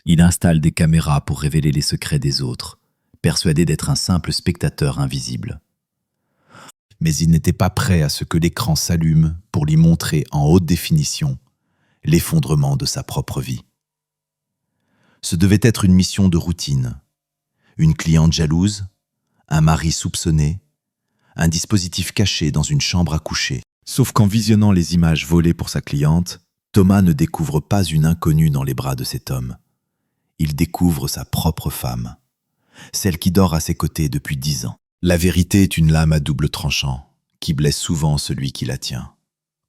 Il installe des caméras pour révéler les secrets des autres, persuadé d'être un simple spectateur invisible. Mais il n'était pas prêt à ce que l'écran s'allume pour lui montrer en haute définition l'effondrement de sa propre vie. Ce devait être une mission de routine. Une cliente jalouse, un mari soupçonné, un dispositif caché dans une chambre à coucher. Sauf qu'en visionnant les images volées pour sa cliente, Thomas ne découvre pas une inconnue dans les bras de cet homme. Il découvre sa propre femme, celle qui dort à ses côtés depuis 10 ans. La vérité est une lame à double tranchant, qui blesse souvent celui qui la tient.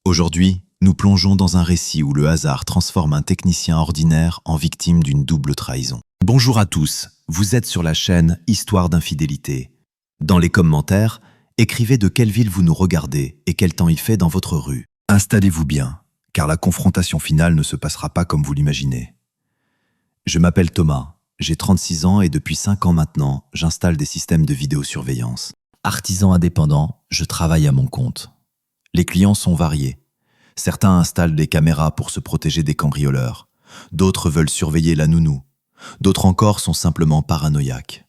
Aujourd'hui, nous plongeons dans un récit où le hasard transforme un technicien ordinaire en victime d'une double trahison. Bonjour à tous, vous êtes sur la chaîne Histoire d'infidélité. Dans les commentaires, écrivez de quelle ville vous nous regardez et quel temps il fait dans votre rue. Installez-vous bien, car la confrontation finale ne se passera pas comme vous l'imaginez. Je m'appelle Thomas, j'ai 36 ans et depuis 5 ans maintenant, j'installe des systèmes de vidéosurveillance. Artisan indépendant, je travaille à mon compte. Les clients sont variés. Certains installent des caméras pour se protéger des cambrioleurs. D'autres veulent surveiller la nounou. D'autres encore sont simplement paranoïaques.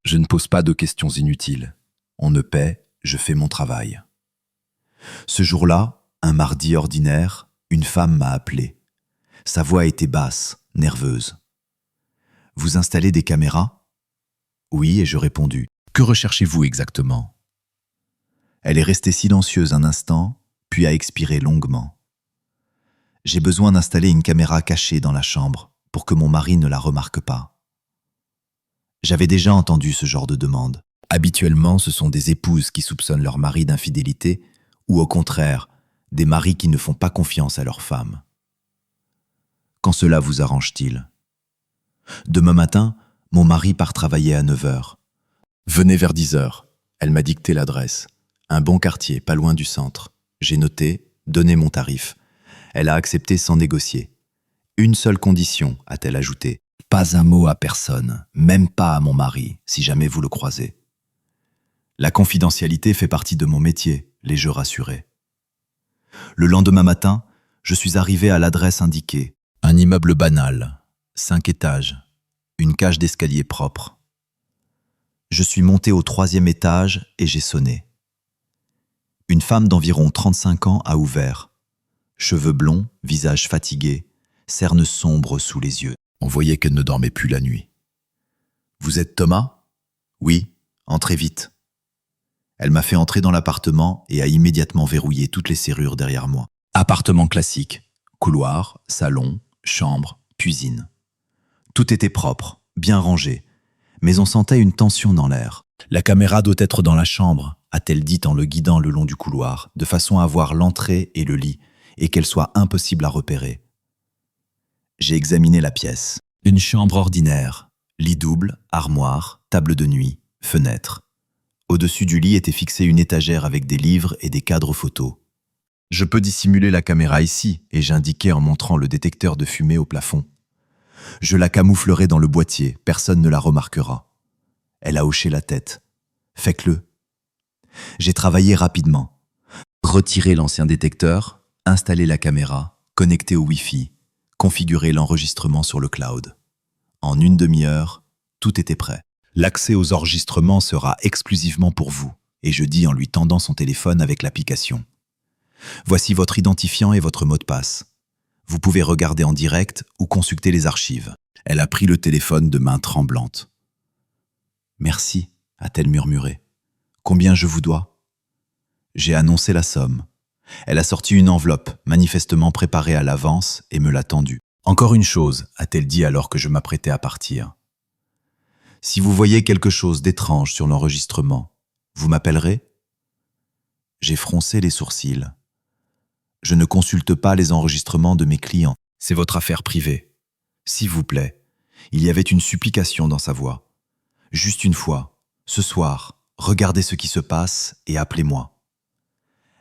Je ne pose pas de questions inutiles. On me paie, je fais mon travail. Ce jour-là, un mardi ordinaire, une femme m'a appelé. Sa voix était basse, nerveuse. « Vous installez des caméras ?» « Oui, » ai-je répondu. « Que recherchez-vous exactement ?» Elle est restée silencieuse un instant, puis a expiré longuement. « J'ai besoin d'installer une caméra cachée dans la chambre pour que mon mari ne la remarque pas. » J'avais déjà entendu ce genre de demande. Habituellement, ce sont des épouses qui soupçonnent leur mari d'infidélité ou au contraire, des maris qui ne font pas confiance à leur femme. Quand cela vous arrange-t-il ? Demain matin, mon mari part travailler à 9 h. Venez vers 10 h. Elle m'a dicté l'adresse. Un bon quartier, pas loin du centre. J'ai noté, donné mon tarif. Elle a accepté sans négocier. Une seule condition, a-t-elle ajouté. Pas un mot à personne, même pas à mon mari, si jamais vous le croisez. La confidentialité fait partie de mon métier, l'ai-je rassuré. Le lendemain matin, je suis arrivé à l'adresse indiquée. Un immeuble banal, 5 étages, une cage d'escalier propre. Je suis monté au 3e étage et j'ai sonné. Une femme d'environ 35 ans a ouvert. Cheveux blonds, visage fatigué, cernes sombres sous les yeux. On voyait qu'elle ne dormait plus la nuit. « Vous êtes Thomas ?»« Oui, entrez vite. » Elle m'a fait entrer dans l'appartement et a immédiatement verrouillé toutes les serrures derrière moi. Appartement classique, couloir, salon, chambre, cuisine. Tout était propre, bien rangé, mais on sentait une tension dans l'air. La caméra doit être dans la chambre, a-t-elle dit en le guidant le long du couloir, de façon à voir l'entrée et le lit, et qu'elle soit impossible à repérer. J'ai examiné la pièce. Une chambre ordinaire, lit double, armoire, table de nuit, fenêtre. Au-dessus du lit était fixée une étagère avec des livres et des cadres photos. Je peux dissimuler la caméra ici, et j'indiquais en montrant le détecteur de fumée au plafond. Je la camouflerai dans le boîtier, personne ne la remarquera. Elle a hoché la tête. Faites-le. J'ai travaillé rapidement. Retirer l'ancien détecteur, installer la caméra, connecter au Wi-Fi, configurer l'enregistrement sur le cloud. En une demi-heure, tout était prêt. L'accès aux enregistrements sera exclusivement pour vous, et je dis en lui tendant son téléphone avec l'application. Voici votre identifiant et votre mot de passe. Vous pouvez regarder en direct ou consulter les archives. Elle a pris le téléphone de main tremblante. « Merci », a-t-elle murmuré. « Combien je vous dois ?» J'ai annoncé la somme. Elle a sorti une enveloppe, manifestement préparée à l'avance, et me l'a tendue. « Encore une chose », a-t-elle dit alors que je m'apprêtais à partir. « Si vous voyez quelque chose d'étrange sur l'enregistrement, vous m'appellerez ?» J'ai froncé les sourcils. Je ne consulte pas les enregistrements de mes clients. C'est votre affaire privée. S'il vous plaît. Il y avait une supplication dans sa voix. Juste une fois, ce soir, regardez ce qui se passe et appelez-moi.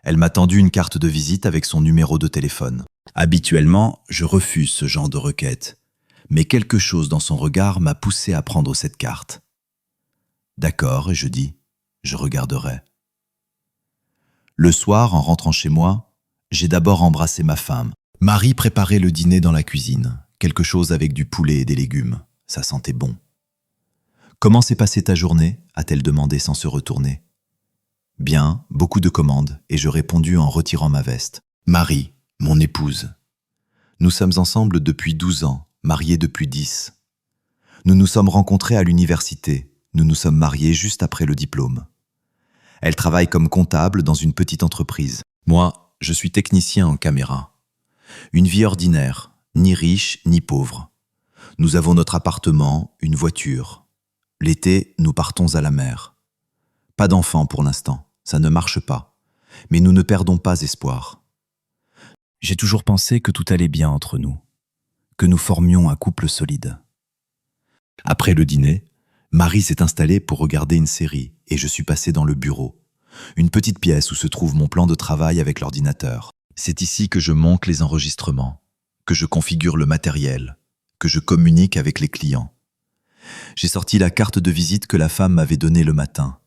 Elle m'a tendu une carte de visite avec son numéro de téléphone. Habituellement, je refuse ce genre de requête, mais quelque chose dans son regard m'a poussé à prendre cette carte. D'accord, et je dis, je regarderai. Le soir, en rentrant chez moi, j'ai d'abord embrassé ma femme. Marie préparait le dîner dans la cuisine, quelque chose avec du poulet et des légumes. Ça sentait bon. « Comment s'est passée ta journée ?» a-t-elle demandé sans se retourner. « Bien, beaucoup de commandes, et je répondis en retirant ma veste. Marie, mon épouse. Nous sommes ensemble depuis 12 ans, mariés depuis 10. Nous nous sommes rencontrés à l'université. Nous nous sommes mariés juste après le diplôme. Elle travaille comme comptable dans une petite entreprise. Moi, je suis technicien en caméra. Une vie ordinaire, ni riche ni pauvre. Nous avons notre appartement, une voiture. L'été, nous partons à la mer. Pas d'enfants pour l'instant, ça ne marche pas. Mais nous ne perdons pas espoir. J'ai toujours pensé que tout allait bien entre nous, que nous formions un couple solide. » Après le dîner, Marie s'est installée pour regarder une série et je suis passé dans le bureau, une petite pièce où se trouve mon plan de travail avec l'ordinateur. C'est ici que je monte les enregistrements, que je configure le matériel, que je communique avec les clients. J'ai sorti la carte de visite que la femme m'avait donnée le matin.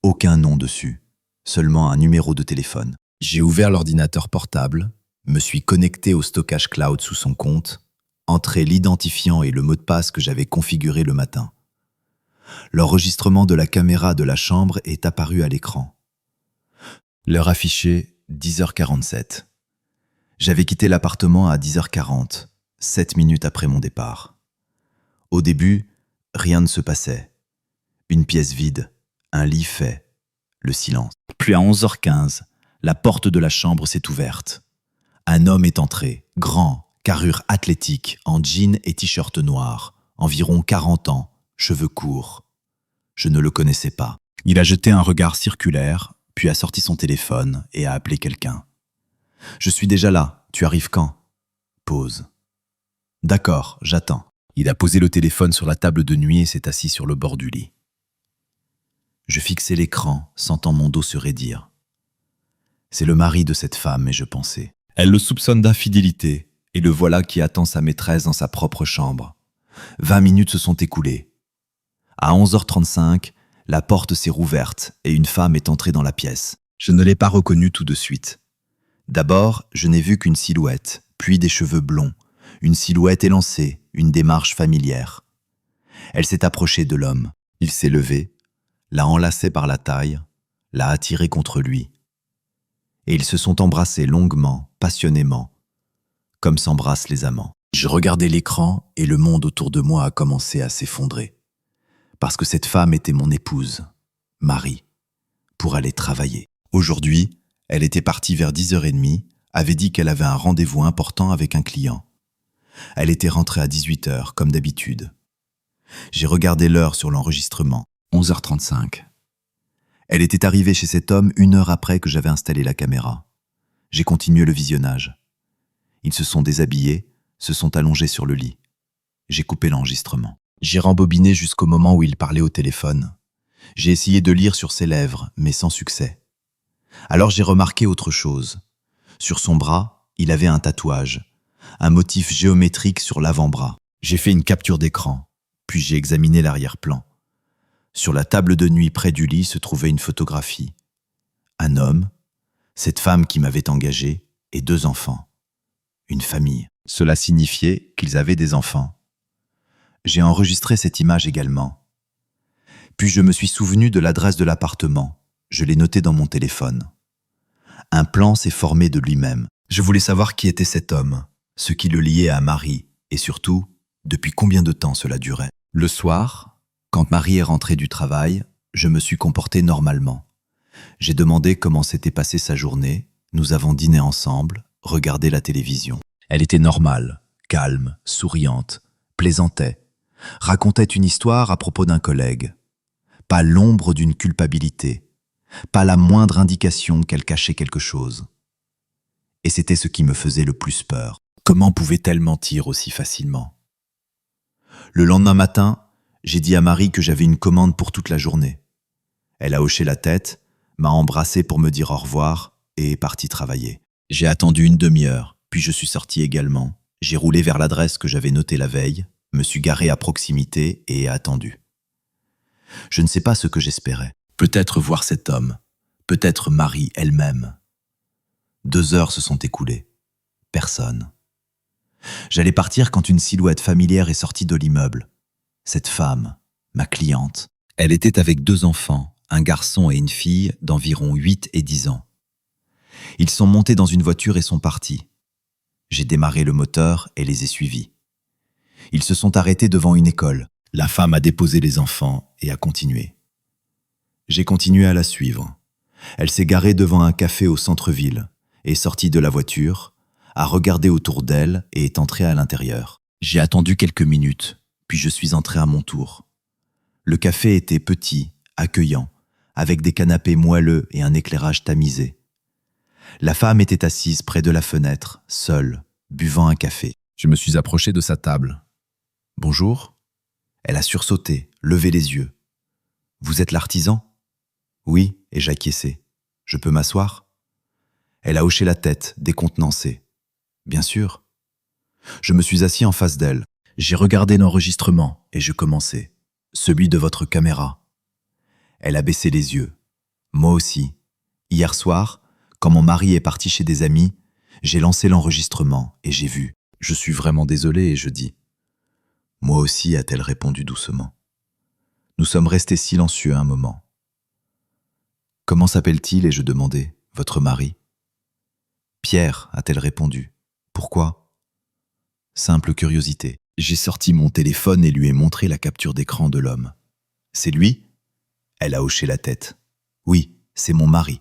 Aucun nom dessus, seulement un numéro de téléphone. J'ai ouvert l'ordinateur portable, me suis connecté au stockage cloud sous son compte, entré l'identifiant et le mot de passe que j'avais configuré le matin. L'enregistrement de la caméra de la chambre est apparu à l'écran. L'heure affichée, 10h47. J'avais quitté l'appartement à 10h40, 7 minutes après mon départ. Au début, rien ne se passait. Une pièce vide, un lit fait, le silence. Puis à 11h15, la porte de la chambre s'est ouverte. Un homme est entré, grand, carrure athlétique, en jean et t-shirt noir, environ 40 ans, cheveux courts. Je ne le connaissais pas. Il a jeté un regard circulaire, puis a sorti son téléphone et a appelé quelqu'un. « Je suis déjà là, tu arrives quand ?» Pause. « D'accord, j'attends. » Il a posé le téléphone sur la table de nuit et s'est assis sur le bord du lit. Je fixais l'écran, sentant mon dos se raidir. C'est le mari de cette femme, et je pensais. Elle le soupçonne d'infidélité, et le voilà qui attend sa maîtresse dans sa propre chambre. 20 minutes se sont écoulées. À 11h35, la porte s'est rouverte et une femme est entrée dans la pièce. Je ne l'ai pas reconnue tout de suite. D'abord, je n'ai vu qu'une silhouette, puis des cheveux blonds, une silhouette élancée, une démarche familière. Elle s'est approchée de l'homme. Il s'est levé, l'a enlacé par la taille, l'a attiré contre lui. Et ils se sont embrassés longuement, passionnément, comme s'embrassent les amants. Je regardais l'écran et le monde autour de moi a commencé à s'effondrer. Parce que cette femme était mon épouse, Marie, pour aller travailler. Aujourd'hui, elle était partie vers 10h30, avait dit qu'elle avait un rendez-vous important avec un client. Elle était rentrée à 18h, comme d'habitude. J'ai regardé l'heure sur l'enregistrement, 11h35. Elle était arrivée chez cet homme 1 heure après que j'avais installé la caméra. J'ai continué le visionnage. Ils se sont déshabillés, se sont allongés sur le lit. J'ai coupé l'enregistrement. J'ai rembobiné jusqu'au moment où il parlait au téléphone. J'ai essayé de lire sur ses lèvres, mais sans succès. Alors j'ai remarqué autre chose. Sur son bras, il avait un tatouage, un motif géométrique sur l'avant-bras. J'ai fait une capture d'écran, puis j'ai examiné l'arrière-plan. Sur la table de nuit près du lit se trouvait une photographie. Un homme, cette femme qui m'avait engagé, et 2 enfants. Une famille. Cela signifiait qu'ils avaient des enfants. J'ai enregistré cette image également. Puis je me suis souvenu de l'adresse de l'appartement. Je l'ai noté dans mon téléphone. Un plan s'est formé de lui-même. Je voulais savoir qui était cet homme, ce qui le liait à Marie, et surtout, depuis combien de temps cela durait. Le soir, quand Marie est rentrée du travail, je me suis comporté normalement. J'ai demandé comment s'était passée sa journée, nous avons dîné ensemble, regardé la télévision. Elle était normale, calme, souriante, plaisantait, racontait une histoire à propos d'un collègue. Pas l'ombre d'une culpabilité, pas la moindre indication qu'elle cachait quelque chose. Et c'était ce qui me faisait le plus peur. Comment pouvait-elle mentir aussi facilement? Le lendemain matin, j'ai dit à Marie que j'avais une commande pour toute la journée. Elle a hoché la tête, m'a embrassé pour me dire au revoir et est partie travailler. J'ai attendu une demi-heure, puis je suis sorti également. J'ai roulé vers l'adresse que j'avais notée la veille, me suis garé à proximité et ai attendu. Je ne sais pas ce que j'espérais. Peut-être voir cet homme, peut-être Marie elle-même. 2 heures se sont écoulées. Personne. J'allais partir quand une silhouette familière est sortie de l'immeuble. Cette femme, ma cliente, elle était avec 2 enfants, un garçon et une fille d'environ 8 et 10 ans. Ils sont montés dans une voiture et sont partis. J'ai démarré le moteur et les ai suivis. Ils se sont arrêtés devant une école. La femme a déposé les enfants et a continué. J'ai continué à la suivre. Elle s'est garée devant un café au centre-ville, est sortie de la voiture, a regardé autour d'elle et est entrée à l'intérieur. J'ai attendu quelques minutes, puis je suis entré à mon tour. Le café était petit, accueillant, avec des canapés moelleux et un éclairage tamisé. La femme était assise près de la fenêtre, seule, buvant un café. Je me suis approché de sa table. « Bonjour ?» Elle a sursauté, levé les yeux. « Vous êtes l'artisan ?» « Oui, » ai-je acquiescé. « Je peux m'asseoir ?» Elle a hoché la tête, décontenancée. « Bien sûr. » Je me suis assis en face d'elle. J'ai regardé l'enregistrement et je commençais. « Celui de votre caméra. » Elle a baissé les yeux. Moi aussi. Hier soir, quand mon mari est parti chez des amis, j'ai lancé l'enregistrement et j'ai vu. « Je suis vraiment désolé » et je dis. « Moi aussi » a-t-elle répondu doucement. Nous sommes restés silencieux un moment. « Comment s'appelle-t-il » et je demandai. « Votre mari ?»« Pierre » a-t-elle répondu. « Pourquoi ?» Simple curiosité. J'ai sorti mon téléphone et lui ai montré la capture d'écran de l'homme. « C'est lui ?» Elle a hoché la tête. « Oui, c'est mon mari. »«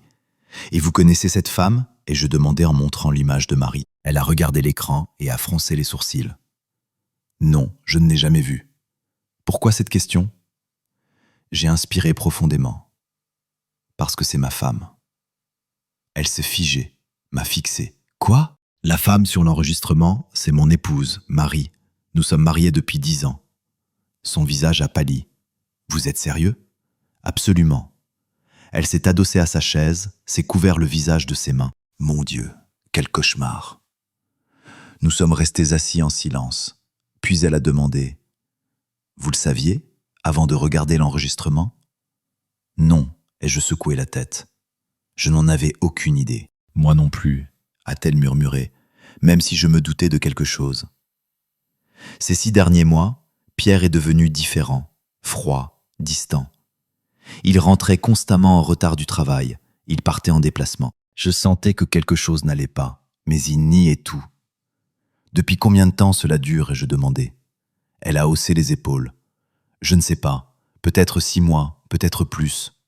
Et vous connaissez cette femme ?» et je demandai en montrant l'image de Marie. Elle a regardé l'écran et a froncé les sourcils. « Non, je ne l'ai jamais vue. »« Pourquoi cette question ?» J'ai inspiré profondément. Parce que c'est ma femme. Elle s'est figée, m'a fixé. Quoi ? La femme sur l'enregistrement, c'est mon épouse, Marie. Nous sommes mariés depuis 10 ans. Son visage a pâli. Vous êtes sérieux ? Absolument. Elle s'est adossée à sa chaise, s'est couvert le visage de ses mains. Mon Dieu, quel cauchemar. Nous sommes restés assis en silence. Puis elle a demandé « Vous le saviez, avant de regarder l'enregistrement ?» Non. Et je secouai la tête. Je n'en avais aucune idée. Moi non plus, a-t-elle murmuré, même si je me doutais de quelque chose. Ces 6 derniers mois, Pierre est devenu différent, froid, distant. Il rentrait constamment en retard du travail, il partait en déplacement. Je sentais que quelque chose n'allait pas, mais il niait tout. Depuis combien de temps cela dure, ai-je demandé. Elle a haussé les épaules. Je ne sais pas, peut-être 6 mois, peut-être plus.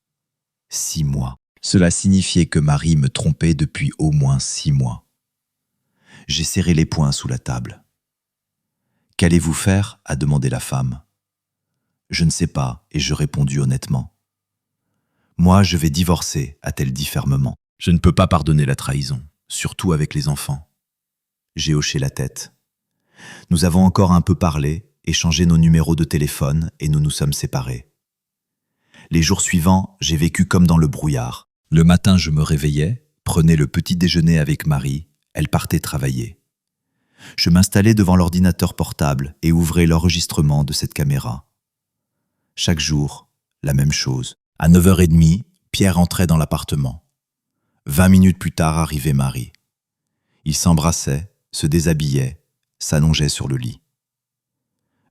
6 mois. Cela signifiait que Marie me trompait depuis au moins 6 mois. J'ai serré les poings sous la table. « Qu'allez-vous faire ?» a demandé la femme. Je ne sais pas, et je répondis honnêtement. « Moi, je vais divorcer » a-t-elle dit fermement. Je ne peux pas pardonner la trahison, surtout avec les enfants. J'ai hoché la tête. Nous avons encore un peu parlé, échangé nos numéros de téléphone et nous nous sommes séparés. Les jours suivants, j'ai vécu comme dans le brouillard. Le matin, je me réveillais, prenais le petit déjeuner avec Marie, elle partait travailler. Je m'installais devant l'ordinateur portable et ouvrais l'enregistrement de cette caméra. Chaque jour, la même chose. À 9h30, Pierre entrait dans l'appartement. 20 minutes plus tard arrivait Marie. Ils s'embrassaient, se déshabillaient, s'allongeaient sur le lit.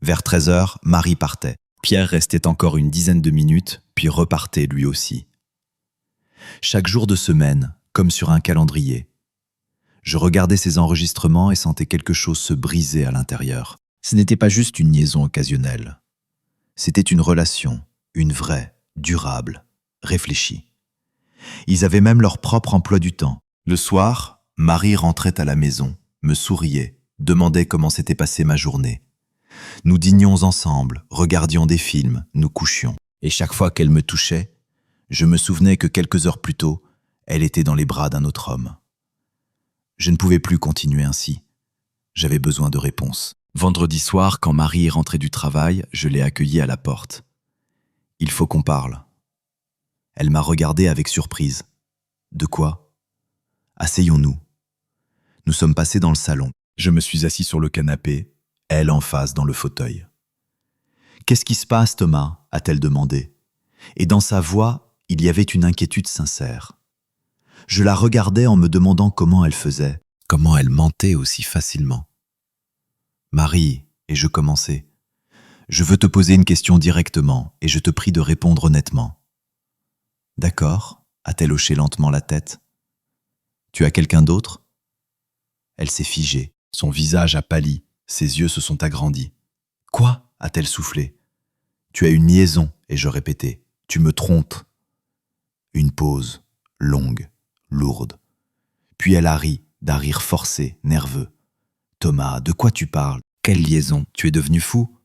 Vers 13h, Marie partait. Pierre restait encore une dizaine de minutes, puis repartait lui aussi. Chaque jour de semaine, comme sur un calendrier. Je regardais ces enregistrements et sentais quelque chose se briser à l'intérieur. Ce n'était pas juste une liaison occasionnelle. C'était une relation, une vraie, durable, réfléchie. Ils avaient même leur propre emploi du temps. Le soir, Marie rentrait à la maison, me souriait, demandait comment s'était passée ma journée. Nous dînions ensemble, regardions des films, nous couchions. Et chaque fois qu'elle me touchait, je me souvenais que quelques heures plus tôt, elle était dans les bras d'un autre homme. Je ne pouvais plus continuer ainsi. J'avais besoin de réponses. Vendredi soir, quand Marie est rentrée du travail, je l'ai accueillie à la porte. « Il faut qu'on parle. » Elle m'a regardé avec surprise. « De quoi ?»« Asseyons-nous. » Nous sommes passés dans le salon. Je me suis assis sur le canapé, elle en face dans le fauteuil. « Qu'est-ce qui se passe, Thomas ?» a-t-elle demandé. Et dans sa voix, il y avait une inquiétude sincère. Je la regardais en me demandant comment elle faisait, comment elle mentait aussi facilement. Marie, et je commençai. Je veux te poser une question directement, et je te prie de répondre honnêtement. D'accord, a-t-elle hoché lentement la tête. Tu as quelqu'un d'autre? Elle s'est figée, son visage a pâli, ses yeux se sont agrandis. Quoi? A-t-elle soufflé. Tu as une liaison, et je répétais. Tu me trompes. Une pause, longue, lourde. Puis elle a ri, d'un rire forcé, nerveux. Thomas, de quoi tu parles? Quelle liaison? Tu es devenu fou?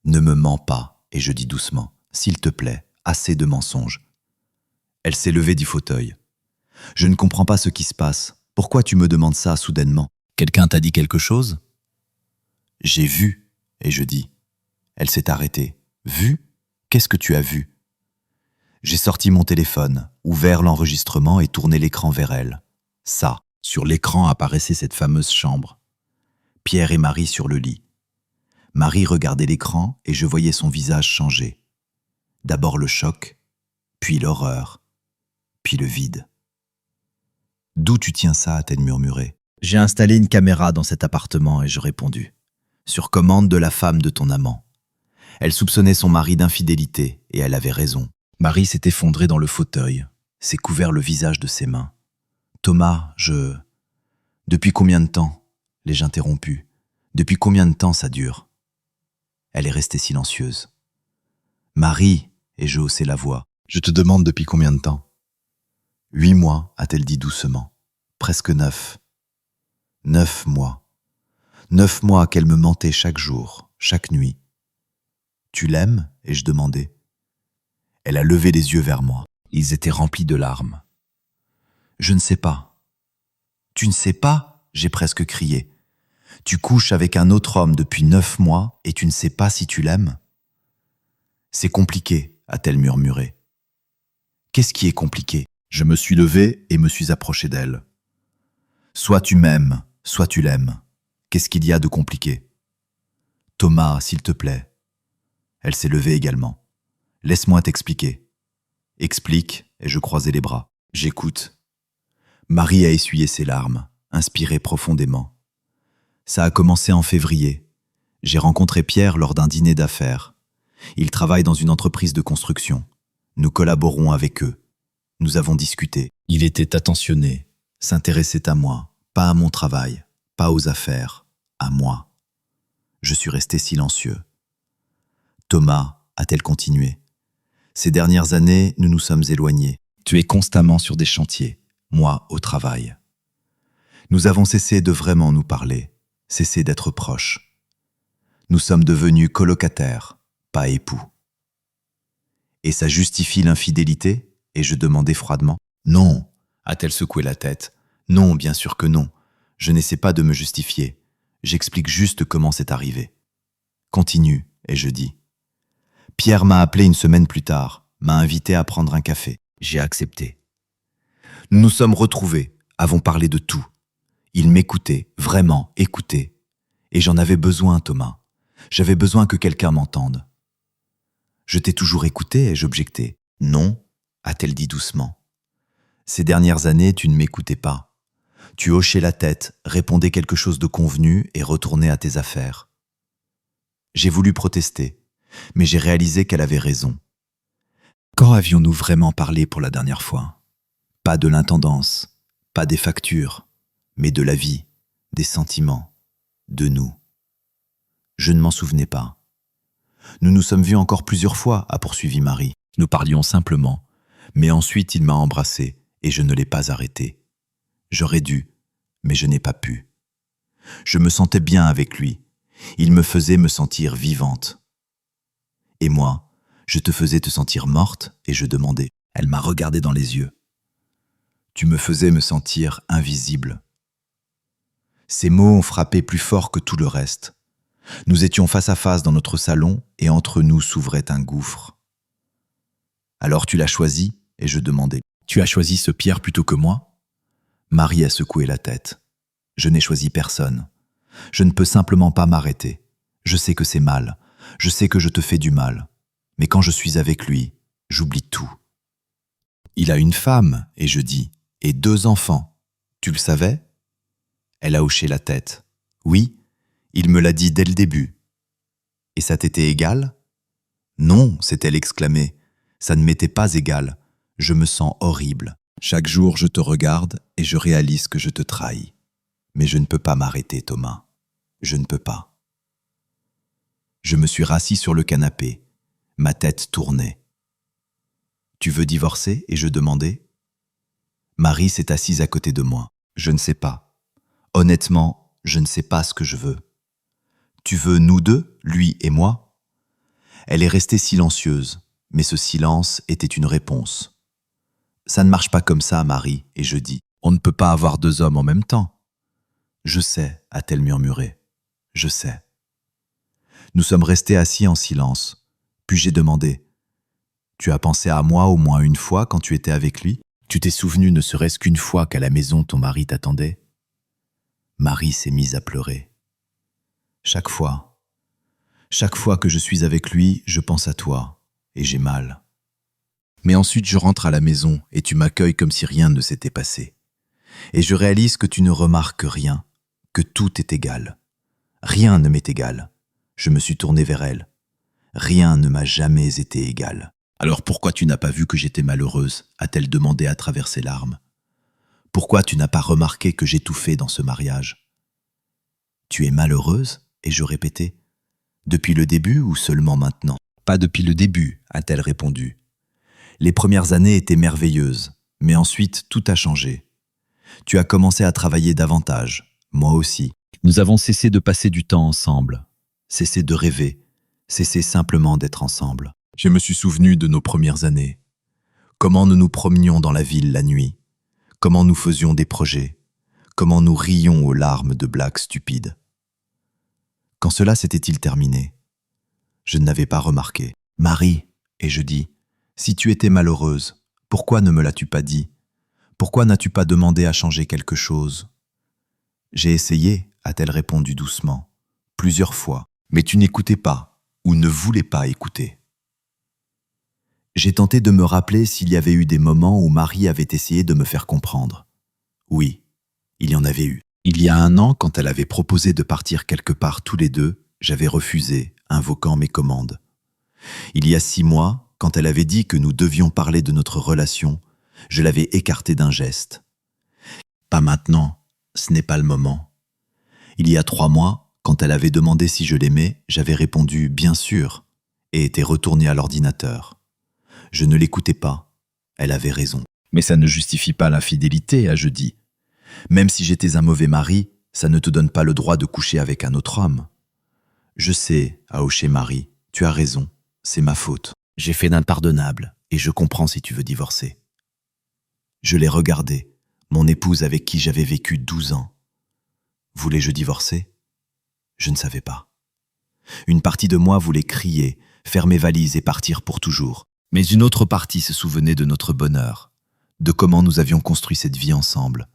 Ne me mens pas, et je dis doucement. S'il te plaît, assez de mensonges. Elle s'est levée du fauteuil. Je ne comprends pas ce qui se passe. Pourquoi tu me demandes ça soudainement? Quelqu'un t'a dit quelque chose? J'ai vu, et je dis. Elle s'est arrêtée. Vu? Qu'est-ce que tu as vu? J'ai sorti mon téléphone, ouvert l'enregistrement et tourné l'écran vers elle. Ça, sur l'écran apparaissait cette fameuse chambre. Pierre et Marie sur le lit. Marie regardait l'écran et je voyais son visage changer. D'abord le choc, puis l'horreur, puis le vide. D'où tu tiens ça? A-t-elle murmuré. J'ai installé une caméra dans cet appartement et je répondu. Sur commande de la femme de ton amant. Elle soupçonnait son mari d'infidélité et elle avait raison. Marie s'est effondrée dans le fauteuil, s'est couvert le visage de ses mains. Thomas, Depuis combien de temps? L'ai-je interrompu. Depuis combien de temps ça dure? Elle est restée silencieuse. Marie, et je haussai la voix. Je te demande depuis combien de temps? 8 mois, a-t-elle dit doucement. Presque 9. 9 mois. 9 mois qu'elle me mentait chaque jour, chaque nuit. Tu l'aimes? Ai-je demandé. Elle a levé les yeux vers moi. Ils étaient remplis de larmes. Je ne sais pas. Tu ne sais pas? J'ai presque crié. Tu couches avec un autre homme depuis 9 mois et tu ne sais pas si tu l'aimes? C'est compliqué, a-t-elle murmuré. Qu'est-ce qui est compliqué? Je me suis levé et me suis approché d'elle. Soit tu m'aimes, soit tu l'aimes. Qu'est-ce qu'il y a de compliqué? Thomas, s'il te plaît. Elle s'est levée également. Laisse-moi t'expliquer. Explique, et je croisai les bras. J'écoute. Marie a essuyé ses larmes, inspiré profondément. Ça a commencé en février. J'ai rencontré Pierre lors d'un dîner d'affaires. Il travaille dans une entreprise de construction. Nous collaborons avec eux. Nous avons discuté. Il était attentionné, s'intéressait à moi, pas à mon travail, pas aux affaires, à moi. Je suis resté silencieux. Thomas, a-t-elle continué. Ces dernières années, nous nous sommes éloignés. Tu es constamment sur des chantiers, moi au travail. Nous avons cessé de vraiment nous parler, cessé d'être proches. Nous sommes devenus colocataires, pas époux. Et ça justifie l'infidélité? Et je demandai froidement. Non, a-t-elle secoué la tête. Non, bien sûr que non. Je n'essaie pas de me justifier. J'explique juste comment c'est arrivé. Continue, et je dis. Pierre m'a appelé une semaine plus tard, m'a invité à prendre un café. J'ai accepté. Nous nous sommes retrouvés, avons parlé de tout. Il m'écoutait, vraiment écoutait. Et j'en avais besoin, Thomas. J'avais besoin que quelqu'un m'entende. Je t'ai toujours écouté, et j'objectais. Non, a-t-elle dit doucement. Ces dernières années, tu ne m'écoutais pas. Tu hochais la tête, répondais quelque chose de convenu et retournais à tes affaires. J'ai voulu protester, mais j'ai réalisé qu'elle avait raison. Quand avions-nous vraiment parlé pour la dernière fois? Pas de l'intendance, pas des factures, mais de la vie, des sentiments, de nous. Je ne m'en souvenais pas. Nous nous sommes vus encore plusieurs fois, a poursuivi Marie. Nous parlions simplement, mais ensuite il m'a embrassé et je ne l'ai pas arrêté. J'aurais dû, mais je n'ai pas pu. Je me sentais bien avec lui. Il me faisait me sentir vivante. Et moi, je te faisais te sentir morte et je demandais. Elle m'a regardé dans les yeux. Tu me faisais me sentir invisible. Ces mots ont frappé plus fort que tout le reste. Nous étions face à face dans notre salon et entre nous s'ouvrait un gouffre. Alors tu l'as choisi? Et je demandais. Tu as choisi ce Pierre plutôt que moi? Marie a secoué la tête. Je n'ai choisi personne. Je ne peux simplement pas m'arrêter. Je sais que c'est mal. Je sais que je te fais du mal. Mais quand je suis avec lui, j'oublie tout. Il a une femme, et je dis, et 2 enfants. Tu le savais? Elle a hoché la tête. Oui, Il me l'a dit dès le début. Et ça t'était égal? Non, s'est-elle exclamée. Ça ne m'était pas égal. Je me sens horrible. Chaque jour, je te regarde et je réalise que je te trahis. Mais je ne peux pas m'arrêter, Thomas. Je ne peux pas. Je me suis rassis sur le canapé. Ma tête tournait. Tu veux divorcer? Et je demandais. Marie s'est assise à côté de moi. Je ne sais pas. Honnêtement, je ne sais pas ce que je veux. Tu veux nous deux, lui et moi? Elle est restée silencieuse, mais ce silence était une réponse. Ça ne marche pas comme ça, Marie, et je dis. On ne peut pas avoir deux hommes en même temps. Je sais, a-t-elle murmuré. Je sais. Nous sommes restés assis en silence. Puis j'ai demandé. Tu as pensé à moi au moins une fois quand tu étais avec lui? Tu t'es souvenu ne serait-ce qu'une fois qu'à la maison ton mari t'attendait? Marie s'est mise à pleurer. Chaque fois que je suis avec lui, je pense à toi, et j'ai mal. Mais ensuite je rentre à la maison et tu m'accueilles comme si rien ne s'était passé. Et je réalise que tu ne remarques rien, que tout est égal. Rien ne m'est égal. Je me suis tourné vers elle. Rien ne m'a jamais été égal. Alors pourquoi tu n'as pas vu que j'étais malheureuse? A-t-elle demandé à travers ses larmes. Pourquoi tu n'as pas remarqué que j'étouffais dans ce mariage? Tu es malheureuse? Ai-je répété. Depuis le début ou seulement maintenant? Pas depuis le début, a-t-elle répondu. Les premières années étaient merveilleuses, mais ensuite tout a changé. Tu as commencé à travailler davantage, moi aussi. Nous avons cessé de passer du temps ensemble, cessé de rêver, cessé simplement d'être ensemble. Je me suis souvenu de nos premières années. Comment nous nous promenions dans la ville la nuit, comment nous faisions des projets, comment nous rions aux larmes de blagues stupides. Quand cela s'était-il terminé? Je ne l'avais pas remarqué. Marie, et je dis, si tu étais malheureuse, pourquoi ne me l'as-tu pas dit? Pourquoi n'as-tu pas demandé à changer quelque chose? J'ai essayé, a-t-elle répondu doucement, plusieurs fois, mais tu n'écoutais pas, ou ne voulais pas écouter. J'ai tenté de me rappeler s'il y avait eu des moments où Marie avait essayé de me faire comprendre. Oui, il y en avait eu. Il y a 1 an, quand elle avait proposé de partir quelque part tous les deux, j'avais refusé, invoquant mes commandes. Il y a 6 mois, quand elle avait dit que nous devions parler de notre relation, je l'avais écartée d'un geste. Pas maintenant, ce n'est pas le moment. Il y a 3 mois, quand elle avait demandé si je l'aimais, j'avais répondu « bien sûr » et était retourné à l'ordinateur. Je ne l'écoutais pas, elle avait raison. Mais ça ne justifie pas l'infidélité, a-je dit. Même si j'étais un mauvais mari, ça ne te donne pas le droit de coucher avec un autre homme. Je sais, a hoché Marie, tu as raison, c'est ma faute. J'ai fait d'impardonnable, et je comprends si tu veux divorcer. Je l'ai regardée, mon épouse avec qui j'avais vécu 12 ans. Voulais-je divorcer? Je ne savais pas. Une partie de moi voulait crier, faire mes valises et partir pour toujours. Mais une autre partie se souvenait de notre bonheur, de comment nous avions construit cette vie ensemble,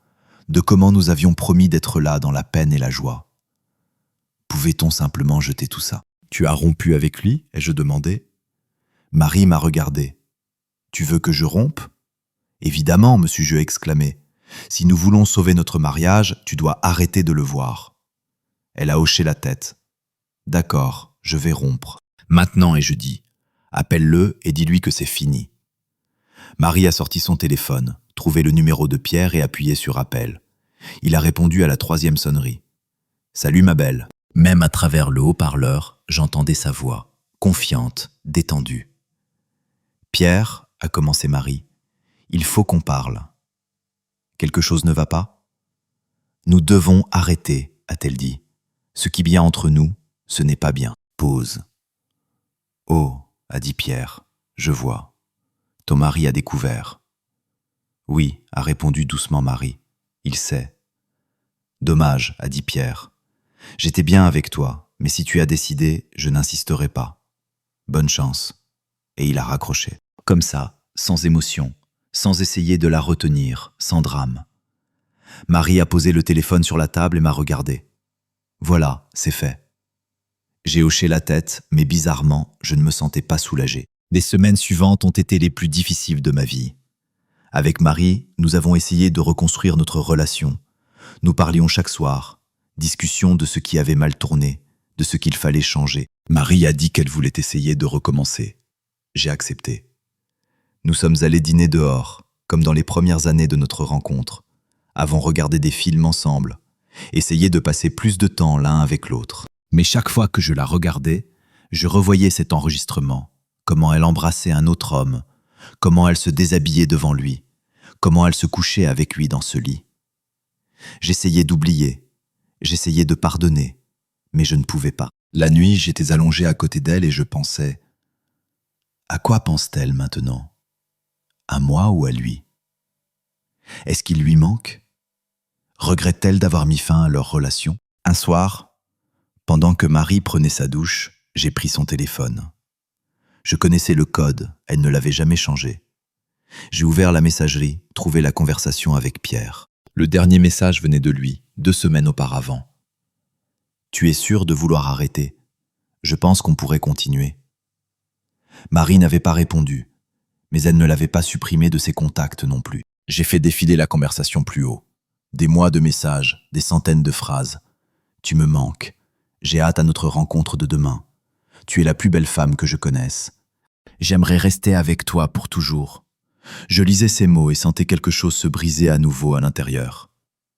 de comment nous avions promis d'être là dans la peine et la joie. Pouvait-on simplement jeter tout ça? Tu as rompu avec lui? Ai-je demandé. Marie m'a regardé. Tu veux que je rompe? Évidemment, me suis-je exclamé. Si nous voulons sauver notre mariage, tu dois arrêter de le voir. Elle a hoché la tête. D'accord, je vais rompre. Maintenant, ai-je dit. Appelle-le et dis-lui que c'est fini. Marie a sorti son téléphone, trouvé le numéro de Pierre et appuyé sur appel. Il a répondu à la 3e sonnerie. « Salut ma belle ». Même à travers le haut-parleur, j'entendais sa voix, confiante, détendue. « Pierre », a commencé Marie, « il faut qu'on parle. » « Quelque chose ne va pas ?»« Nous devons arrêter, a-t-elle dit. Ce qui est bien entre nous, ce n'est pas bien. Pause. »« Oh » a dit Pierre, « je vois. Ton mari a découvert. » « Oui, a répondu doucement Marie, « il sait. » « Dommage, a dit Pierre. « J'étais bien avec toi, mais si tu as décidé, je n'insisterai pas. Bonne chance. » Et il a raccroché. Comme ça, sans émotion, sans essayer de la retenir, sans drame. Marie a posé le téléphone sur la table et m'a regardé. Voilà, c'est fait. J'ai hoché la tête, mais bizarrement, je ne me sentais pas soulagé. Les semaines suivantes ont été les plus difficiles de ma vie. Avec Marie, nous avons essayé de reconstruire notre relation. Nous parlions chaque soir, Discussion de ce qui avait mal tourné, de ce qu'il fallait changer. Marie a dit qu'elle voulait essayer de recommencer. J'ai accepté. Nous sommes allés dîner dehors, comme dans les premières années de notre rencontre, avons regardé des films ensemble, essayer de passer plus de temps l'un avec l'autre. Mais chaque fois que je la regardais, je revoyais cet enregistrement, comment elle embrassait un autre homme, comment elle se déshabillait devant lui, comment elle se couchait avec lui dans ce lit. J'essayais d'oublier, j'essayais de pardonner, mais je ne pouvais pas. La nuit, j'étais allongé à côté d'elle et je pensais « À quoi pense-t-elle maintenant ? À moi ou à lui ? Est-ce qu'il lui manque ? Regrette-t-elle d'avoir mis fin à leur relation ? » Un soir, pendant que Marie prenait sa douche, j'ai pris son téléphone. Je connaissais le code, elle ne l'avait jamais changé. J'ai ouvert la messagerie, trouvé la conversation avec Pierre. Le dernier message venait de lui, 2 semaines auparavant. « Tu es sûr de vouloir arrêter ? Je pense qu'on pourrait continuer. » Marie n'avait pas répondu, mais elle ne l'avait pas supprimé de ses contacts non plus. J'ai fait défiler la conversation plus haut. Des mois de messages, des centaines de phrases. « Tu me manques. J'ai hâte à notre rencontre de demain. Tu es la plus belle femme que je connaisse. J'aimerais rester avec toi pour toujours. » Je lisais ces mots et sentais quelque chose se briser à nouveau à l'intérieur.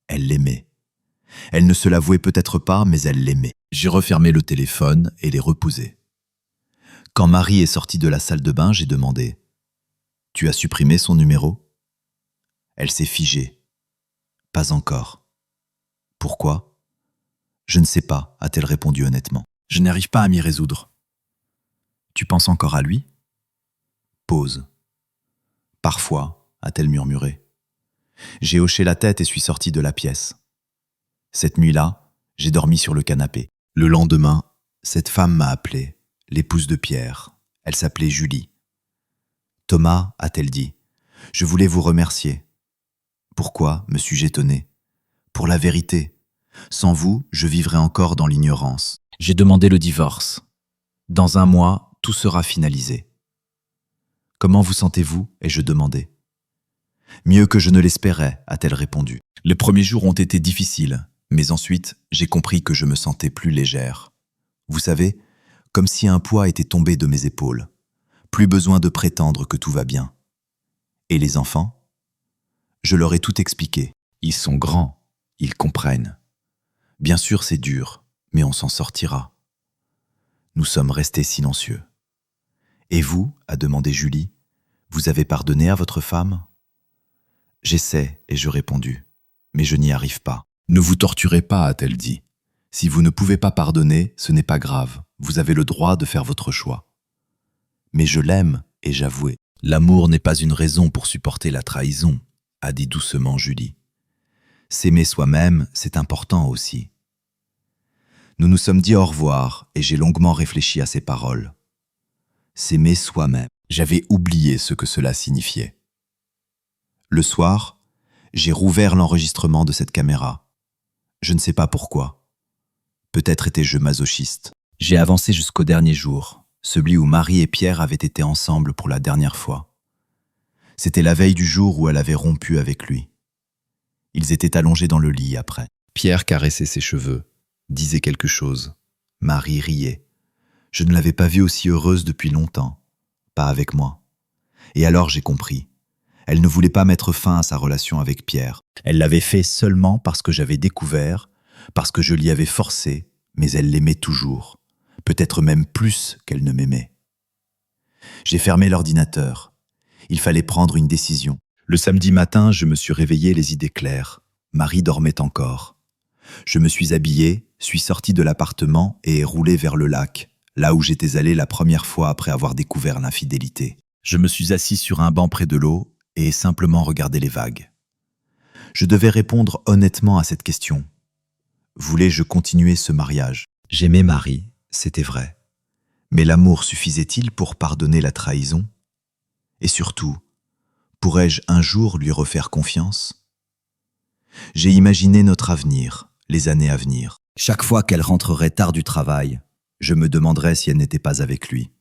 Elle l'aimait. Elle ne se l'avouait peut-être pas, mais elle l'aimait. J'ai refermé le téléphone et l'ai reposé. Quand Marie est sortie de la salle de bain, j'ai demandé « Tu as supprimé son numéro ?» Elle s'est figée. « Pas encore. » « Pourquoi ? » ?»« Je ne sais pas, a-t-elle répondu honnêtement. « Je n'arrive pas à m'y résoudre. » »« Tu penses encore à lui ?» Pause. « Parfois, a-t-elle murmuré. J'ai hoché la tête et suis sorti de la pièce. Cette nuit-là, j'ai dormi sur le canapé. Le lendemain, cette femme m'a appelé, l'épouse de Pierre. Elle s'appelait Julie. « Thomas, a-t-elle dit, je voulais vous remercier. » « Pourquoi ?» me suis-je étonné. « Pour la vérité. Sans vous, je vivrais encore dans l'ignorance. » J'ai demandé le divorce. Dans 1 mois, tout sera finalisé. « Comment vous sentez-vous » ai-je demandé. « Mieux que je ne l'espérais » a-t-elle répondu. Les premiers jours ont été difficiles, mais ensuite, j'ai compris que je me sentais plus légère. Vous savez, comme si un poids était tombé de mes épaules. Plus besoin de prétendre que tout va bien. Et les enfants ? Je leur ai tout expliqué. Ils sont grands, ils comprennent. Bien sûr, c'est dur, mais on s'en sortira. Nous sommes restés silencieux. Et vous, a demandé Julie, vous avez pardonné à votre femme ? J'essaie, ai-je répondu, mais je n'y arrive pas. Ne vous torturez pas, a-t-elle dit. Si vous ne pouvez pas pardonner, ce n'est pas grave, vous avez le droit de faire votre choix. Mais je l'aime, ai-je avoué. L'amour n'est pas une raison pour supporter la trahison, a dit doucement Julie. S'aimer soi-même, c'est important aussi. Nous nous sommes dit au revoir et j'ai longuement réfléchi à ces paroles. S'aimer soi-même. J'avais oublié ce que cela signifiait. Le soir, j'ai rouvert l'enregistrement de cette caméra. Je ne sais pas pourquoi. Peut-être étais-je masochiste. J'ai avancé jusqu'au dernier jour, celui où Marie et Pierre avaient été ensemble pour la dernière fois. C'était la veille du jour où elle avait rompu avec lui. Ils étaient allongés dans le lit après. Pierre caressait ses cheveux, disait quelque chose. Marie riait. Je ne l'avais pas vue aussi heureuse depuis longtemps. Pas avec moi. Et alors j'ai compris. Elle ne voulait pas mettre fin à sa relation avec Pierre. Elle l'avait fait seulement parce que j'avais découvert, parce que je l'y avais forcé, mais elle l'aimait toujours. Peut-être même plus qu'elle ne m'aimait. J'ai fermé l'ordinateur. Il fallait prendre une décision. Le samedi matin, je me suis réveillé les idées claires. Marie dormait encore. Je me suis habillé, suis sorti de l'appartement et ai roulé vers le lac, là où j'étais allé la première fois après avoir découvert l'infidélité. Je me suis assis sur un banc près de l'eau et ai simplement regardé les vagues. Je devais répondre honnêtement à cette question. Voulais-je continuer ce mariage ? J'aimais Marie, c'était vrai. Mais l'amour suffisait-il pour pardonner la trahison ? Et surtout, pourrais-je un jour lui refaire confiance ? J'ai imaginé notre avenir, les années à venir. Chaque fois qu'elle rentrerait tard du travail, je me demanderais si elle n'était pas avec lui.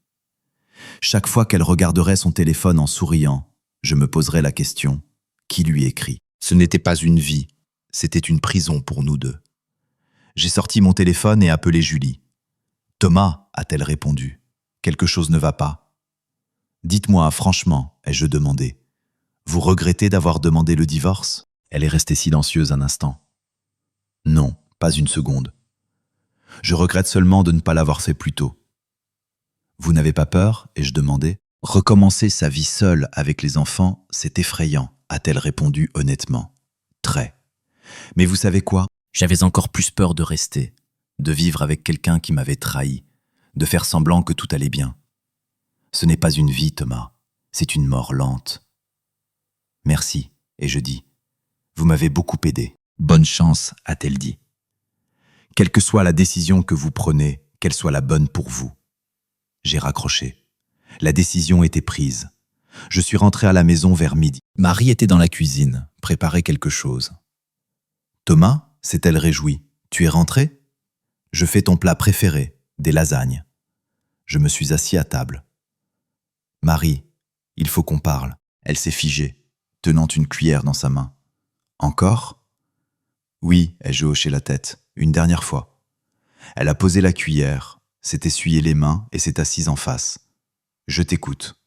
Chaque fois qu'elle regarderait son téléphone en souriant, je me poserais la question, qui lui écrit ? Ce n'était pas une vie, c'était une prison pour nous deux. J'ai sorti mon téléphone et appelé Julie. « Thomas » a-t-elle répondu. « Quelque chose ne va pas. »« Dites-moi franchement » ai-je demandé. « Vous regrettez d'avoir demandé le divorce ?» Elle est restée silencieuse un instant. « Non, pas une seconde. Je regrette seulement de ne pas l'avoir fait plus tôt. »« Vous n'avez pas peur ?» ai-je demandé. « Recommencer sa vie seule avec les enfants, c'est effrayant » a-t-elle répondu honnêtement. « Très. Mais vous savez quoi ? J'avais encore plus peur de rester, de vivre avec quelqu'un qui m'avait trahi, de faire semblant que tout allait bien. Ce n'est pas une vie, Thomas, c'est une mort lente. Merci, ai-je dit. Vous m'avez beaucoup aidé. Bonne chance, a-t-elle dit. Quelle que soit la décision que vous prenez, qu'elle soit la bonne pour vous. J'ai raccroché. La décision était prise. Je suis rentré à la maison vers midi. Marie était dans la cuisine, préparait quelque chose. Thomas, s'est-elle réjouie, tu es rentré ? Je fais ton plat préféré, des lasagnes. Je me suis assis à table. Marie, il faut qu'on parle. Elle s'est figée, tenant une cuillère dans sa main. Encore ? Oui, ai-je hoché la tête, une dernière fois. Elle a posé la cuillère, s'est essuyé les mains et s'est assise en face. Je t'écoute.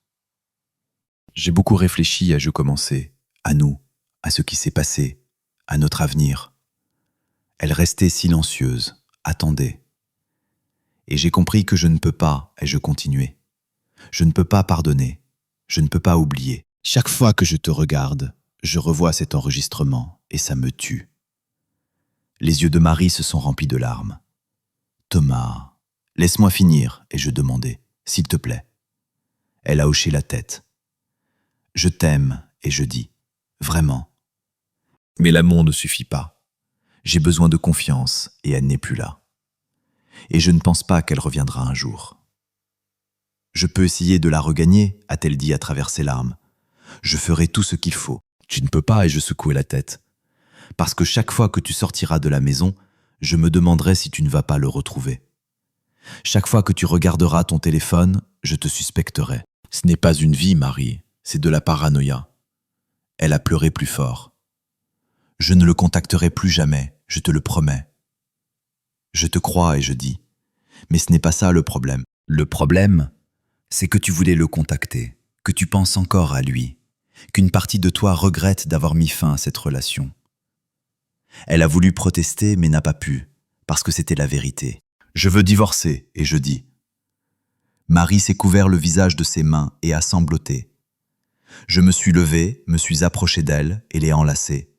J'ai beaucoup réfléchi, ai-je commencé, à nous, à ce qui s'est passé, à notre avenir. Elle restait silencieuse, attendait. Et j'ai compris que je ne peux pas, ai-je continué. Je ne peux pas pardonner, je ne peux pas oublier. Chaque fois que je te regarde, je revois cet enregistrement et ça me tue. Les yeux de Marie se sont remplis de larmes. Thomas, laisse-moi finir, ai-je demandé, s'il te plaît. Elle a hoché la tête. Je t'aime, ai-je dit, vraiment. Mais l'amour ne suffit pas. J'ai besoin de confiance et elle n'est plus là. Et je ne pense pas qu'elle reviendra un jour. Je peux essayer de la regagner, a-t-elle dit à travers ses larmes. Je ferai tout ce qu'il faut. Tu ne peux pas, ai-je secoué la tête. Parce que chaque fois que tu sortiras de la maison, je me demanderai si tu ne vas pas le retrouver. Chaque fois que tu regarderas ton téléphone, je te suspecterai. Ce n'est pas une vie, Marie, c'est de la paranoïa. Elle a pleuré plus fort. Je ne le contacterai plus jamais, je te le promets. Je te crois et je dis, mais ce n'est pas ça le problème. Le problème, c'est que tu voulais le contacter, que tu penses encore à lui, qu'une partie de toi regrette d'avoir mis fin à cette relation. Elle a voulu protester mais n'a pas pu, parce que c'était la vérité. Je veux divorcer, et je dis. Marie s'est couvert le visage de ses mains et a sangloté. Je me suis levé, me suis approché d'elle et l'ai enlacée.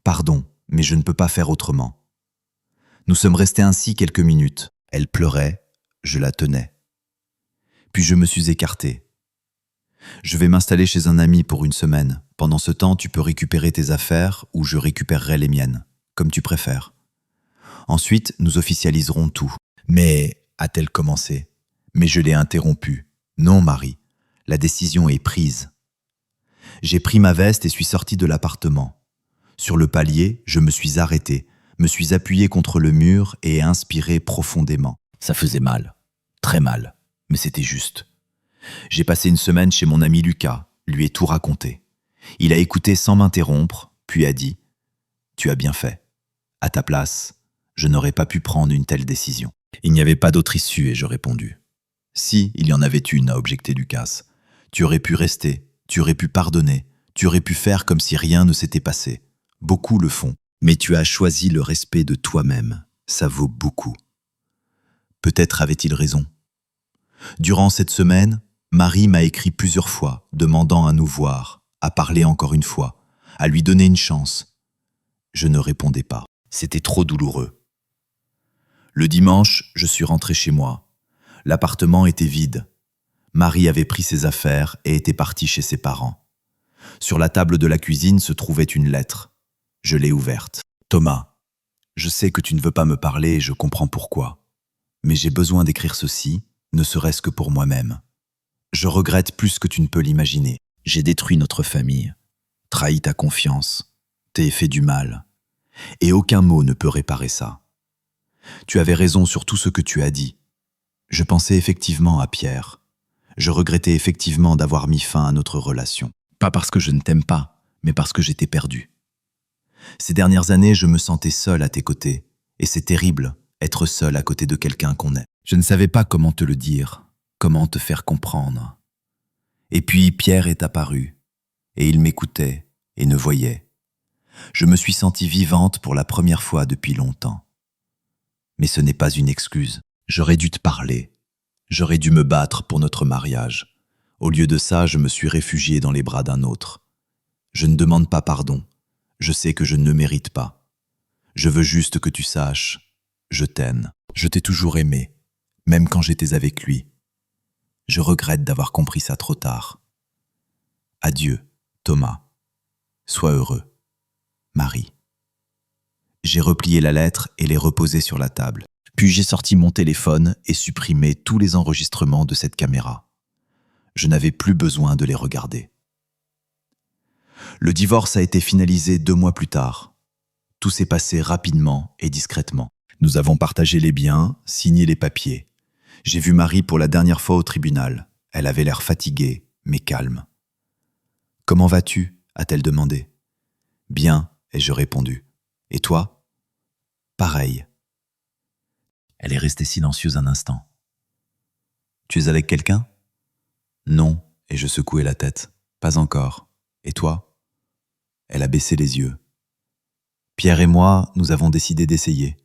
Pardon, mais je ne peux pas faire autrement. Nous sommes restés ainsi quelques minutes. Elle pleurait, je la tenais. Puis je me suis écarté. Je vais m'installer chez un ami pour une semaine. Pendant ce temps, tu peux récupérer tes affaires ou je récupérerai les miennes, comme tu préfères. Ensuite, nous officialiserons tout. Mais, a-t-elle commencé ? Mais je l'ai interrompue. Non, Marie, la décision est prise. J'ai pris ma veste et suis sorti de l'appartement. Sur le palier, je me suis arrêté, me suis appuyé contre le mur et ai inspiré profondément. Ça faisait mal, très mal, mais c'était juste. J'ai passé une semaine chez mon ami Lucas, lui ai tout raconté. Il a écouté sans m'interrompre, puis a dit « Tu as bien fait. À ta place, je n'aurais pas pu prendre une telle décision. » Il n'y avait pas d'autre issue, ai-je répondu. « Si, il y en avait une, a objecté Lucas. Tu aurais pu rester, tu aurais pu pardonner, tu aurais pu faire comme si rien ne s'était passé. Beaucoup le font, mais tu as choisi le respect de toi-même. Ça vaut beaucoup. » Peut-être avait-il raison. Durant cette semaine, Marie m'a écrit plusieurs fois, demandant à nous voir, à parler encore une fois, à lui donner une chance. Je ne répondais pas. C'était trop douloureux. Le dimanche, je suis rentré chez moi. L'appartement était vide. Marie avait pris ses affaires et était partie chez ses parents. Sur la table de la cuisine se trouvait une lettre. Je l'ai ouverte. « Thomas, je sais que tu ne veux pas me parler et je comprends pourquoi. Mais j'ai besoin d'écrire ceci, ne serait-ce que pour moi-même. Je regrette plus que tu ne peux l'imaginer. J'ai détruit notre famille, trahi ta confiance, t'ai fait du mal. Et aucun mot ne peut réparer ça. Tu avais raison sur tout ce que tu as dit. Je pensais effectivement à Pierre. Je regrettais effectivement d'avoir mis fin à notre relation. Pas parce que je ne t'aime pas, mais parce que j'étais perdu. Ces dernières années, je me sentais seul à tes côtés, Et c'est terrible, être seul à côté de quelqu'un qu'on aime. Je ne savais pas comment te le dire, comment te faire comprendre. Et puis Pierre est apparu, et il m'écoutait et ne voyait. Je me suis sentie vivante pour la première fois depuis longtemps. Mais ce n'est pas une excuse. J'aurais dû te parler. J'aurais dû me battre pour notre mariage. Au lieu de ça, je me suis réfugié dans les bras d'un autre. Je ne demande pas pardon. Je sais que je ne le mérite pas. Je veux juste que tu saches, je t'aime. Je t'ai toujours aimé, même quand j'étais avec lui. Je regrette d'avoir compris ça trop tard. Adieu, Thomas. Sois heureux. Marie. J'ai replié la lettre et l'ai reposée sur la table. Puis j'ai sorti mon téléphone et supprimé tous les enregistrements de cette caméra. Je n'avais plus besoin de les regarder. Le divorce a été finalisé 2 mois plus tard. Tout s'est passé rapidement et discrètement. Nous avons partagé les biens, signé les papiers. J'ai vu Marie pour la dernière fois au tribunal. Elle avait l'air fatiguée, mais calme. « Comment vas-tu » a-t-elle demandé. « Bien » ai-je répondu. « Et toi ?»« Pareil. » Elle est restée silencieuse un instant. « Tu es avec quelqu'un ?»« Non » et je secouai la tête. « Pas encore. Et toi ?» Elle a baissé les yeux. « Pierre et moi, nous avons décidé d'essayer. »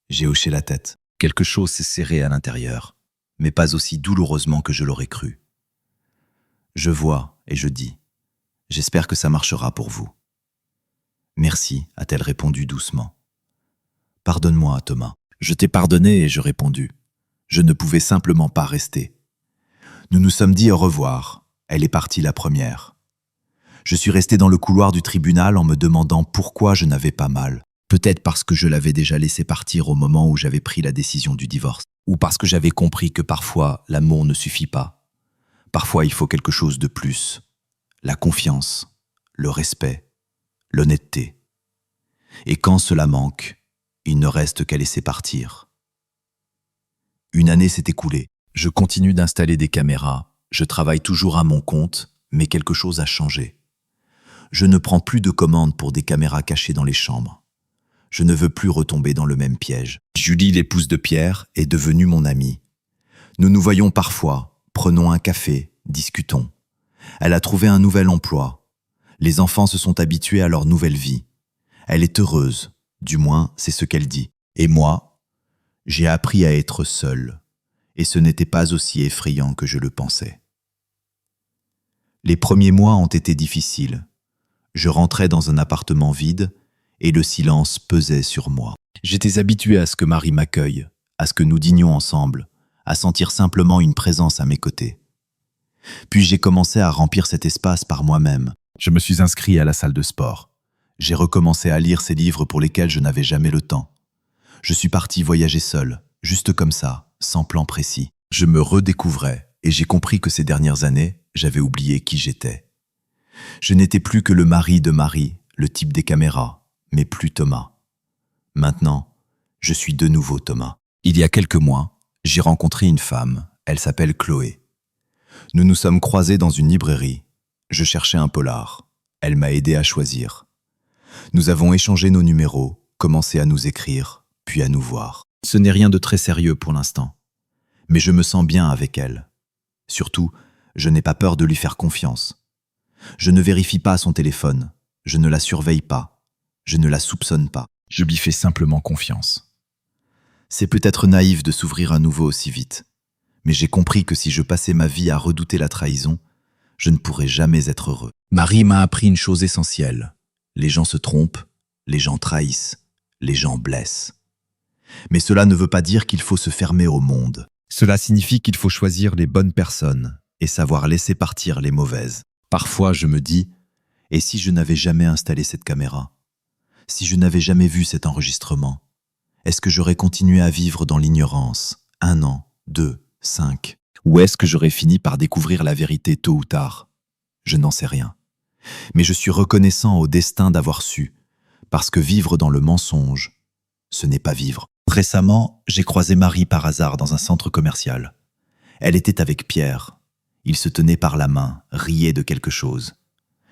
J'ai hoché la tête. Quelque chose s'est serré à l'intérieur, mais pas aussi douloureusement que je l'aurais cru. Je vois et je dis, « J'espère que ça marchera pour vous. » « Merci, a-t-elle répondu doucement. « Pardonne-moi, Thomas. » Je t'ai pardonné et je répondu. Je ne pouvais simplement pas rester. Nous nous sommes dit au revoir. Elle est partie la première. Je suis resté dans le couloir du tribunal en me demandant pourquoi je n'avais pas mal. Peut-être parce que je l'avais déjà laissé partir au moment où j'avais pris la décision du divorce. Ou parce que j'avais compris que parfois l'amour ne suffit pas. Parfois il faut quelque chose de plus. La confiance, le respect, l'honnêteté. Et quand cela manque, il ne reste qu'à laisser partir. Une année s'est écoulée. Je continue d'installer des caméras. Je travaille toujours à mon compte, mais quelque chose a changé. Je ne prends plus de commandes pour des caméras cachées dans les chambres. Je ne veux plus retomber dans le même piège. Julie, l'épouse de Pierre, est devenue mon amie. Nous nous voyons parfois, prenons un café, discutons. Elle a trouvé un nouvel emploi. Les enfants se sont habitués à leur nouvelle vie. Elle est heureuse, du moins c'est ce qu'elle dit. Et moi, j'ai appris à être seul, et ce n'était pas aussi effrayant que je le pensais. Les premiers mois ont été difficiles. Je rentrais dans un appartement vide, et le silence pesait sur moi. J'étais habitué à ce que Marie m'accueille, à ce que nous dînions ensemble, à sentir simplement une présence à mes côtés. Puis j'ai commencé à remplir cet espace par moi-même. Je me suis inscrit à la salle de sport. J'ai recommencé à lire ces livres pour lesquels je n'avais jamais le temps. Je suis parti voyager seul, juste comme ça, sans plan précis. Je me redécouvrais et j'ai compris que ces dernières années, j'avais oublié qui j'étais. Je n'étais plus que le mari de Marie, le type des caméras, mais plus Thomas. Maintenant, je suis de nouveau Thomas. Il y a quelques mois, j'ai rencontré une femme, elle s'appelle Chloé. Nous nous sommes croisés dans une librairie. Je cherchais un polar. Elle m'a aidé à choisir. Nous avons échangé nos numéros, commencé à nous écrire, puis à nous voir. Ce n'est rien de très sérieux pour l'instant. Mais je me sens bien avec elle. Surtout, je n'ai pas peur de lui faire confiance. Je ne vérifie pas son téléphone. Je ne la surveille pas. Je ne la soupçonne pas. Je lui fais simplement confiance. C'est peut-être naïf de s'ouvrir à nouveau aussi vite. Mais j'ai compris que si je passais ma vie à redouter la trahison, je ne pourrais jamais être heureux. Marie m'a appris une chose essentielle. Les gens se trompent, les gens trahissent, les gens blessent. Mais cela ne veut pas dire qu'il faut se fermer au monde. Cela signifie qu'il faut choisir les bonnes personnes et savoir laisser partir les mauvaises. Parfois, je me dis, et si je n'avais jamais installé cette caméra? Si je n'avais jamais vu cet enregistrement? Est-ce que j'aurais continué à vivre dans l'ignorance, 1 an, 2, 5? Ou est-ce que j'aurais fini par découvrir la vérité tôt ou tard? Je n'en sais rien. Mais je suis reconnaissant au destin d'avoir su, parce que vivre dans le mensonge, ce n'est pas vivre. Récemment, j'ai croisé Marie par hasard dans un centre commercial. Elle était avec Pierre. Ils se tenaient par la main, riaient de quelque chose.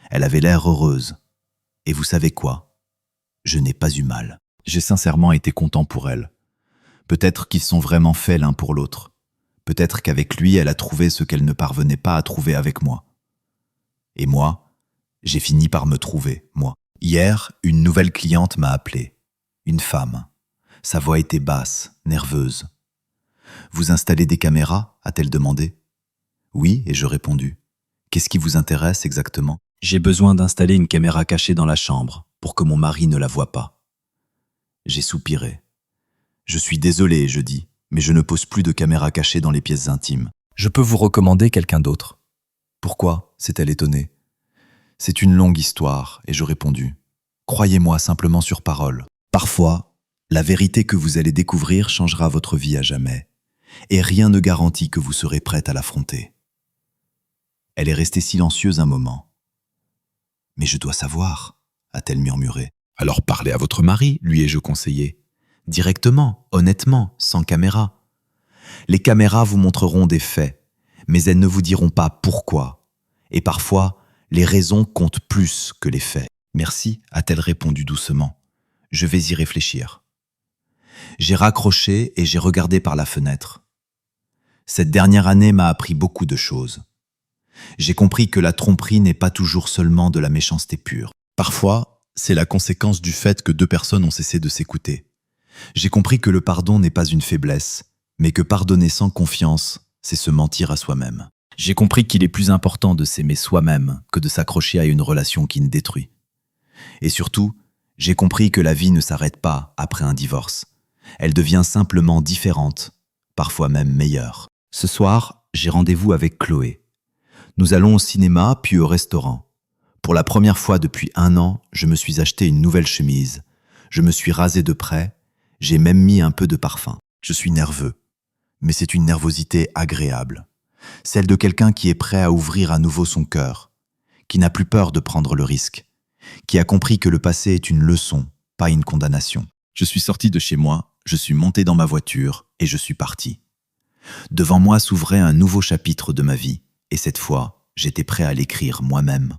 Elle avait l'air heureuse. Et vous savez quoi? Je n'ai pas eu mal. J'ai sincèrement été content pour elle. Peut-être qu'ils sont vraiment faits l'un pour l'autre. Peut-être qu'avec lui, elle a trouvé ce qu'elle ne parvenait pas à trouver avec moi. Et moi, j'ai fini par me trouver, moi. Hier, une nouvelle cliente m'a appelé. Une femme. Sa voix était basse, nerveuse. « Vous installez des caméras ?» a-t-elle demandé. « Oui » ai-je répondu. « Qu'est-ce qui vous intéresse exactement ?»« J'ai besoin d'installer une caméra cachée dans la chambre pour que mon mari ne la voie pas. » J'ai soupiré. « Je suis désolé, je dis, mais je ne pose plus de caméra cachée dans les pièces intimes. »« Je peux vous recommander quelqu'un d'autre. »« Pourquoi ?» s'est-elle étonnée. « C'est une longue histoire, et je répondu. Croyez-moi simplement sur parole. Parfois, la vérité que vous allez découvrir changera votre vie à jamais, et rien ne garantit que vous serez prête à l'affronter. » Elle est restée silencieuse un moment. « Mais je dois savoir, » a-t-elle murmuré. « Alors parlez à votre mari, lui ai-je conseillé. Directement, honnêtement, sans caméra. Les caméras vous montreront des faits, mais elles ne vous diront pas pourquoi. Et parfois, les raisons comptent plus que les faits. « Merci, » a-t-elle répondu doucement. « Je vais y réfléchir. » J'ai raccroché et j'ai regardé par la fenêtre. Cette dernière année m'a appris beaucoup de choses. J'ai compris que la tromperie n'est pas toujours seulement de la méchanceté pure. Parfois, c'est la conséquence du fait que deux personnes ont cessé de s'écouter. J'ai compris que le pardon n'est pas une faiblesse, mais que pardonner sans confiance, c'est se mentir à soi-même. J'ai compris qu'il est plus important de s'aimer soi-même que de s'accrocher à une relation qui nous détruit. Et surtout, j'ai compris que la vie ne s'arrête pas après un divorce. Elle devient simplement différente, parfois même meilleure. Ce soir, j'ai rendez-vous avec Chloé. Nous allons au cinéma puis au restaurant. Pour la première fois depuis 1 an, je me suis acheté une nouvelle chemise. Je me suis rasé de près. J'ai même mis un peu de parfum. Je suis nerveux, mais c'est une nervosité agréable. Celle de quelqu'un qui est prêt à ouvrir à nouveau son cœur, qui n'a plus peur de prendre le risque, qui a compris que le passé est une leçon, pas une condamnation. Je suis sorti de chez moi, je suis monté dans ma voiture et je suis parti. Devant moi s'ouvrait un nouveau chapitre de ma vie, et cette fois, j'étais prêt à l'écrire moi-même.